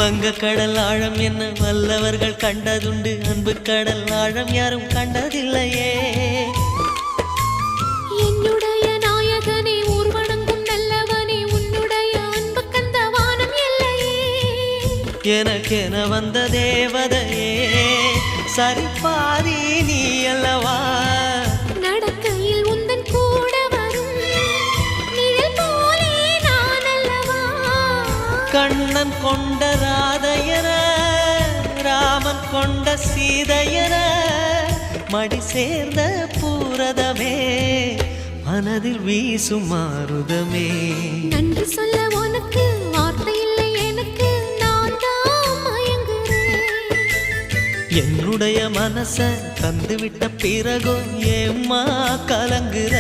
வங்க கடல் ஆழம் என்ன வல்லவர்கள் கண்டதுண்டு, அன்பு கடல் ஆழம் யாரும் கண்டதில்லையே. என்னுடைய நாயகனே ஊர்வணங்கும் நல்லவனே, உன்னுடைய அன்பு கந்த வானம் எல்லையே. எனக்கென வந்த தேவதையே சரிபாதி நீ அல்லவா. நடக்கையில் உந்தன் கூட வரும் நிழல் போலே நான் அல்லவா. கண்ணன் கொண்ட ராதையர ராமன் கொண்ட சீதையர மடி சேர்ந்த பூரதமே மனதில் வீசும் மாருதமே. நன்றி சொல்ல உனக்கு வார்த்தை இல்லை எனக்கு, நான் தான் மயங்குறேன். என்னுடைய மனச தந்துவிட்ட பிறகும் ஏம்மா கலங்குற.